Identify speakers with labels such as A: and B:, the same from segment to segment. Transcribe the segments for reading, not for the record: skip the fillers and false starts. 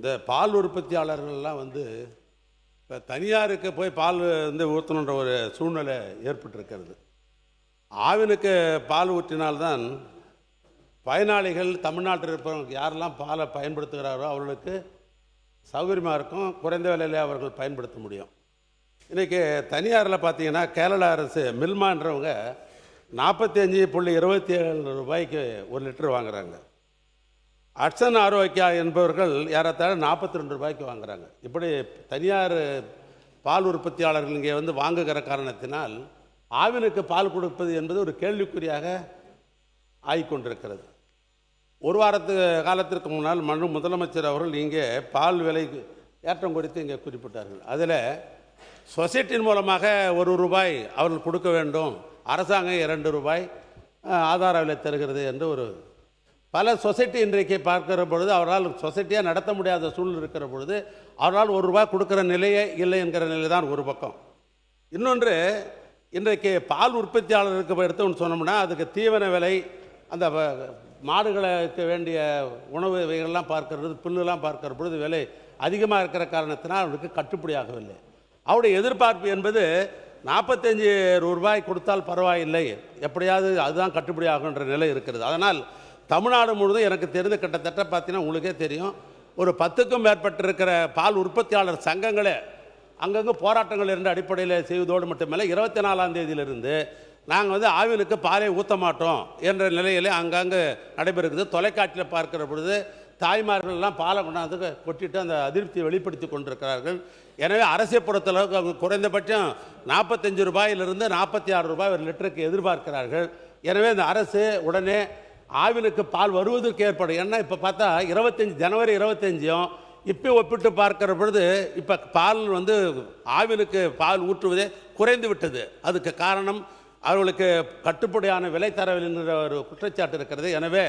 A: இந்த பால் உற்பத்தியாளர்கள்லாம் இப்போ தனியாருக்கு போய் பால் ஊற்றணுன்ற ஒரு சூழ்நிலை ஏற்பட்டிருக்கிறது. ஆவினுக்கு பால் ஊற்றினால்தான் பயனாளிகள் தமிழ்நாட்டில் இருப்பவங்க யாரெல்லாம் பாலை பயன்படுத்துகிறாரோ அவர்களுக்கு சௌகரியமாக இருக்கும், குறைந்த விலையிலே அவர்கள் பயன்படுத்த முடியும். இன்றைக்கி தனியாரில் பார்த்தீங்கன்னா கேரளா அரசு மில்மான்றவங்க 45.27 ரூபாய்க்கு 1 லிட்டர் வாங்குகிறாங்க. அட்சன் ஆரோக்கியா என்பவர்கள் ஏறத்தாழ 42 ரூபாய்க்கு வாங்குகிறாங்க. இப்படி தனியார் பால் உற்பத்தியாளர்கள் இங்கே வாங்குகிற காரணத்தினால் ஆவினுக்கு பால் கொடுப்பது என்பது ஒரு கேள்விக்குறியாக ஆகிக்கொண்டிருக்கிறது. ஒரு காலத்திற்கு முன்னால் முதலமைச்சர் அவர்கள் இங்கே பால் விலை ஏற்றம் குறித்து இங்கே குறிப்பிட்டார்கள். அதில் சொசைட்டியின் மூலமாக 1 ரூபாய் அவர்கள் கொடுக்க வேண்டும், அரசாங்கம் 2 ரூபாய் ஆதார விலை தருகிறது என்று பல சொசைட்டி இன்றைக்கு பார்க்கிற பொழுது அவரால் சொசைட்டியாக நடத்த முடியாத சூழ்நிலை இருக்கிற பொழுது அவரால் 1 ரூபாய் கொடுக்குற நிலையே இல்லை என்கிற நிலை தான் ஒரு பக்கம். இன்னொன்று, இன்றைக்கு பால் உற்பத்தியாளருக்கு எடுத்தோன்னு சொன்னோம்னா அதுக்கு தீவன விலை, அந்த மாடுகளுக்கு வேண்டிய உணவு வகைகள்லாம் பார்க்கறது, புல்லுலாம் பார்க்கிற பொழுது விலை அதிகமாக இருக்கிற காரணத்தினால் அவருக்கு கட்டுப்படி ஆகவில்லை. அவருடைய எதிர்பார்ப்பு என்பது 45 ரூபாய் கொடுத்தால் பரவாயில்லை, எப்படியாவது அதுதான் கட்டுப்படி ஆகுன்ற நிலை இருக்கிறது. அதனால் தமிழ்நாடு முழுவதும் எனக்கு தெரிந்த கிட்டத்தட்ட பார்த்தீங்கன்னா உங்களுக்கே தெரியும், ஒரு 10க்கும் மேற்பட்டிருக்கிற பால் உற்பத்தியாளர் சங்கங்களே அங்கங்கே போராட்டங்கள் என்ற அடிப்படையில் செய்வதோடு மட்டுமல்ல 24ஆம் தேதியிலிருந்து நாங்கள் ஆவினுக்கு பாலை ஊற்ற மாட்டோம் என்ற நிலையிலே அங்கங்கே நடைபெறுகிறது. தொலைக்காட்சியில் பார்க்கிற பொழுது தாய்மார்கள்லாம் பாலை கொண்டாந்து கொட்டிட்டு அந்த அதிருப்தியை வெளிப்படுத்தி கொண்டிருக்கிறார்கள். எனவே அரசை பொறுத்தளவுக்கு அவங்க குறைந்தபட்சம் 45 ரூபாயிலிருந்து 46 ரூபாய் 1 லிட்டருக்கு எதிர்பார்க்கிறார்கள். எனவே இந்த அரசு உடனே ஆவினுக்கு பால் வருவதற்கு ஏற்படும். ஏன்னா இப்போ பார்த்தா ஜனவரி 25 இப்போ ஒப்பிட்டு பார்க்கிற பொழுது இப்போ பால் ஆவினுக்கு பால் ஊற்றுவதே குறைந்து விட்டது. அதுக்கு காரணம் அவர்களுக்கு கட்டுப்படியான விலை தரவில்லை என்கிற ஒரு குற்றச்சாட்டு இருக்கிறது. எனவே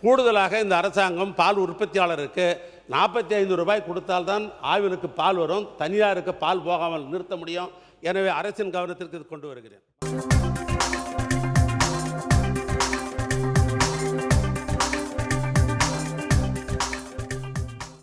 A: கூடுதலாக இந்த அரசாங்கம் பால் உற்பத்தியாளருக்கு 45 ரூபாய் கொடுத்தால்தான் ஆவினுக்கு பால் வரும், தனியாருக்கு பால் போகாமல் நிறுத்த முடியும். எனவே அரசின் கவனத்திற்கு கொண்டு வருகிறேன்.